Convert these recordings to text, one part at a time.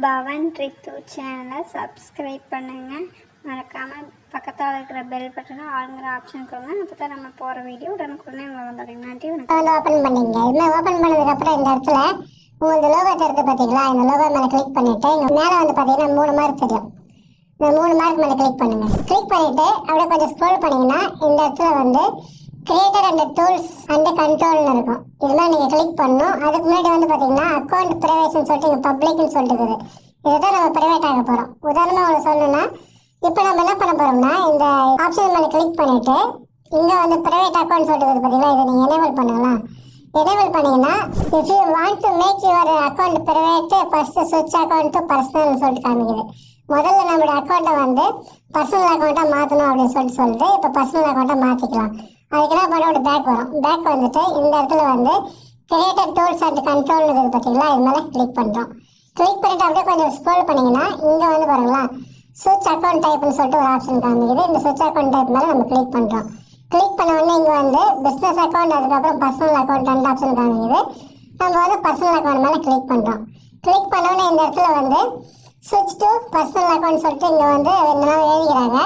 பவன் ரித்து சேனலை சப்ஸ்கிரைப் பண்ணுங்கள். மறக்காமல் பக்கத்தில் இருக்கிற பெல் பட்டனை ஆளுங்கிற ஆப்ஷன் கொடுங்க. அப்போ தான் நம்ம போகிற வீடியோ உடனுக்குடனே உங்களை வந்துடுங்க. நன்றி. ஓப்பன் பண்ணிங்க. இதில் ஓப்பன் பண்ணதுக்கப்புறம் இந்த இடத்துல உங்களுக்கு லோகோ தெரியுது பார்த்தீங்களா? இந்த லோகோ மேலே கிளிக் பண்ணிவிட்டு இங்கே மேலே வந்து பார்த்தீங்கன்னா 3 மார்க் தெரியும். இந்த 3 மார்க் மேலே கிளிக் பண்ணுங்கள். கிளிக் பண்ணிவிட்டு அப்படியே கொஞ்சம் ஸ்க்ரோல் பண்ணிங்கன்னா இந்த இடத்துல வந்து கிரியேட்டர் அண்ட் டூல்ஸ் அண்ட் கண்ட்ரோல்னு இருக்கும். இதெல்லாம் நீங்கள் கிளிக் பண்ணணும். அதுக்கு முன்னாடி வந்து பார்த்தீங்கன்னா அக்கௌண்ட் ப்ரைவேட்னு சொல்லிட்டு இங்கே பப்ளிக்னு சொல்லிட்டு இருக்குது. இதை தான் நம்ம ப்ரைவேட் ஆக போகிறோம். உதாரணமாக உங்களுக்கு சொல்லணும்னா இப்போ நம்ம என்ன பண்ண போகிறோம்னா இந்த ஆப்ஷன் மேலே கிளிக் பண்ணிவிட்டு இங்கே வந்து ப்ரைவேட் அக்கௌண்ட் சொல்லிட்டு பார்த்தீங்களா, இதை நீங்கள் எனேபிள் பண்ணலாம். எனேபிள் பண்ணிங்கன்னா if you want to make your account private first ஸ்விட்ச் அக்கௌண்ட் டு பர்சனல்னு சொல்லிட்டு காமிக்குது. முதல்ல நம்மளோட அக்கௌண்ட்டை வந்து பர்சனல் அக்கௌண்ட்டாக மாற்றணும் அப்படின்னு சொல்லிட்டு இப்போ பர்சனல் அக்கௌண்ட்டாக மாற்றிக்கலாம். அதுக்கு என்ன பண்ண ஒரு பேக் வரும். பேக் வந்துட்டு இந்த இடத்துல வந்து கிரியேட்டர் டூல்ஸ் அண்ட் கண்ட்ரோல் இருக்குது பார்த்தீங்களா, இது மேலே கிளிக் பண்ணுறோம். கிளிக் பண்ணிவிட்டு அப்படியே கொஞ்சம் ஸ்க்ரோல் பண்ணிங்கன்னா இங்கே வந்து பாருங்களா ஸ்விட்ச் அக்கௌண்ட் டைப்னு சொல்லிட்டு ஒரு ஆப்ஷன் காமிக்குது. இந்த ஸ்விட்ச் அக்கௌண்ட் டைப் மேலே நம்ம கிளிக் பண்ணுறோம். கிளிக் பண்ண உடனே இங்கே வந்து பிஸ்னஸ் அக்கௌண்ட் அதுக்கப்புறம் பர்சனல் அக்கௌண்ட் 2 ஆப்ஷன் காமிக்குது. நம்ம வந்து பர்சனல் அக்கௌண்ட் மேலே கிளிக் பண்ணுறோம். கிளிக் பண்ண உடனே இந்த இடத்துல வந்து ஸ்விட்ச் டு பர்சனல் அக்கௌண்ட் சொல்லிட்டு இங்கே வந்து என்னென்ன எழுதிக்கிறாங்க.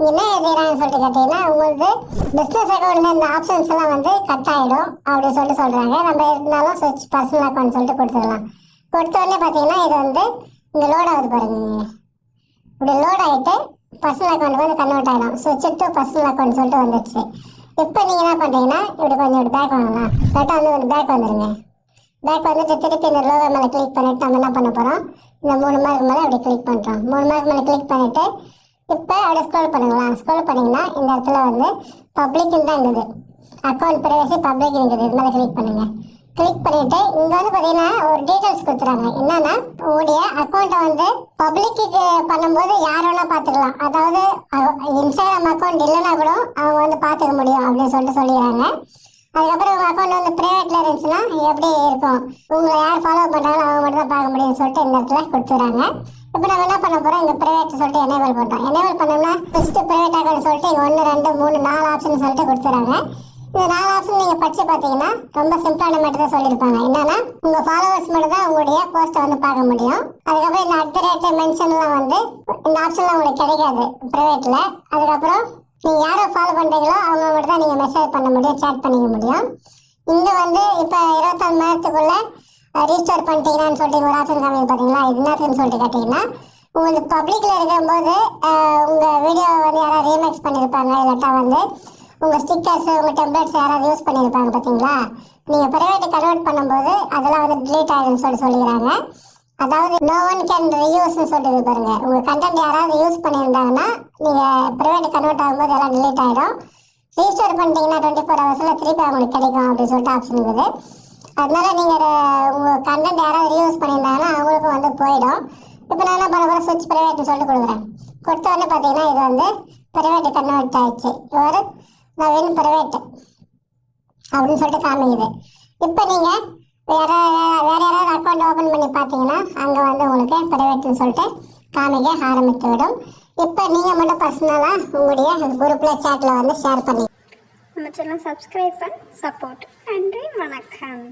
என்ன எழுதிக்கிறாங்கன்னு சொல்லிட்டு கேட்டிங்கன்னா உங்களுக்கு பிஸ்னஸ் அக்கௌண்ட்டில் இந்த ஆப்ஷன்ஸ் எல்லாம் வந்து கட் ஆகிடும் அப்படின்னு சொல்லிட்டு சொல்கிறாங்க. நம்ம இருந்தாலும் ஸ்விட்ச் பர்சனல் அக்கௌண்ட் சொல்லிட்டு கொடுத்துடலாம். கொடுத்த உடனே பார்த்தீங்கன்னா இது வந்து இங்கே லோட் ஆகுது பாருங்க. இப்படி லோட் ஆகிட்டு பர்சனல் அக்கௌண்ட் வந்து கன்வெர்ட் ஆகிடும். ஸ்விட்ச் டு பர்சனல் அக்கௌண்ட் சொல்லிட்டு வந்துடுச்சு. இப்போ நீங்கள் என்ன பண்ணுறீங்கன்னா இப்படி கொஞ்சம் இப்படி பேக் வாங்கலாம். கரெக்டாக வந்து ஒரு பேக் வந்துடுங்க. பேக் வந்துட்டு திருப்பி இந்த லோகோ மேலே கிளிக் பண்ணிவிட்டு நம்ம என்ன பண்ண போகிறோம், இந்த 3 மார்க் மேலே அப்படி கிளிக் பண்ணுறோம். 3 மார்க் மேலே கிளிக் பண்ணிவிட்டு இப்போ அப்படியே ஸ்க்ரோல் பண்ணுங்களா. ஸ்க்ரோல் பண்ணிங்கன்னா இந்த இடத்துல வந்து பப்ளிக்னு தான் இருக்குது. அக்கௌண்ட் ப்ரைவசி பப்ளிக் இருக்குது. இது மேலே கிளிக் பண்ணுங்கள். கிளிக் பண்ணிவிட்டு இங்கே வந்து பார்த்தீங்கன்னா ஒரு டீட்டெயில்ஸ் கொடுத்துறாங்க. என்னன்னா உங்களுடைய அக்கௌண்ட்டை வந்து பப்ளிக்கு பண்ணும்போது யார் வேணால் பார்த்துக்கலாம். அதாவது இன்ஸ்டாகிராம் அக்கௌண்ட் இல்லைன்னா கூட அவங்க வந்து பார்த்துக்க முடியும் அப்படின்னு சொல்லிட்டு சொல்லிடுறாங்க. அதுக்கப்புறம் உங்கள் அக்கௌண்ட் வந்து ப்ரைவேட்டில் இருந்துச்சுன்னா எப்படி இருக்கும், உங்களை யார் ஃபாலோ பண்ணுறாங்களோ அவங்க மட்டும் தான் பார்க்க முடியும்னு சொல்லிட்டு இந்த இடத்துல கொடுத்துறாங்க. இப்போ நம்ம என்ன பண்ண போகிறோம், இங்கே ப்ரைவேட் சொல்லிட்டு எனேபிள் பண்ணுறோம். எனேபிள் பண்ணோம்னா ஃபஸ்ட்டு ப்ரைவேட் அக்கௌண்ட் சொல்லிட்டு இங்கே 1 2 3 4 ஆப்ஷன் சொல்லிட்டு கொடுத்துறாங்க. இந்த 4 ஆப்ஷன் நீங்கள் படித்து பார்த்தீங்கன்னா ரொம்ப சிம்பிளான மட்டும் தான் சொல்லியிருப்பாங்க. என்னன்னா உங்கள் ஃபாலோவர்ஸ் மட்டும் தான் உங்களுடைய போஸ்ட்டை வந்து பார்க்க முடியும். அதுக்கப்புறம் இந்த @ மென்ஷன்லாம் வந்து இந்த ஆப்ஷன்லாம் உங்களுக்கு கிடைக்காது ப்ரைவேட்டில். அதுக்கப்புறம் நீங்கள் யாரை ஃபாலோ பண்ணுறீங்களோ அவங்க மட்டும் தான் நீங்கள் மெசேஜ் பண்ண முடியும், சேட் பண்ணிக்க முடியும். இங்கே வந்து இப்போ 24 மணி நேரத்துக்குள்ளே ரீஸ்டோர் பண்ணிட்டீங்கன்னு சொல்லிட்டு ஒரு ஆப்ஷன் காமிங்க பார்த்தீங்களா, இது என்னத்துன்னு சொல்லிட்டு கேட்டிங்கன்னா உங்களுக்கு பப்ளிக்கில் இருக்கும்போது உங்கள் வீடியோவை வந்து யாராவது ரீமேக்ஸ் பண்ணியிருப்பாங்க, இல்லாட்டா வந்து உங்கள் ஸ்டிக்கர்ஸ் உங்கள் டெம்ப்ளேட்ஸ் யாராவது யூஸ் பண்ணியிருப்பாங்க பார்த்தீங்களா, நீங்கள் ப்ரைவேட்டு கன்வெர்ட் பண்ணும்போது அதெல்லாம் வந்து டிலீட் ஆகிடும்னு சொல்லிடுறாங்க. அதாவது நோ ஒன் கேன் ரீயூஸ்னு சொல்லிட்டு பாருங்கள். உங்கள் கண்டென்ட் யாராவது யூஸ் பண்ணியிருந்தாங்கன்னா நீங்கள் ப்ரைவேட் கன்வெர்ட் ஆகும்போது எல்லாம் டிலீட் ஆகிடும். ரீஸ்டோர் பண்ணிட்டீங்கன்னா 24 ஹவர்ஸில் திருப்பி அவங்களுக்கு கிடைக்கும் அப்படின்னு சொல்லிட்டு ஆப்ஷன் இருக்குது. அதனால நீங்கள் உங்கள் கண்டென்ட் யாராவது ரீயூஸ் பண்ணியிருந்தாங்கன்னா அவங்களுக்கும் வந்து போயிடும். இப்போ நான் என்ன பண்ண போகிறேன், ஸ்விட்ச் ப்ரைவேட்னு சொல்லிட்டு கொடுக்குறேன். கொடுத்த உடனே பார்த்தீங்கன்னா இது வந்து ப்ரைவேட் கன்வெர்ட் ஆகிடுச்சு. ஒரு நவீன் ப்ரைவேட் அப்படின்னு சொல்லிட்டு காமிக்குது. இப்போ நீங்கள் வேறு யாராவது அக்கௌண்ட் ஓப்பன் பண்ணி பார்த்தீங்கன்னா அங்கே வந்து உங்களுக்கு ப்ரைவேட்னு சொல்லிட்டு காமிக்க ஆரம்பித்து விடும். இப்போ நீங்கள் மட்டும் பர்சனலாக உங்களுடைய குரூப்பில் சேட்டில் வந்து ஷேர் பண்ணி நம்ம சேனலை சப்ஸ்கிரைப் பண்ணி சப்போர்ட். நன்றி, வணக்கம்.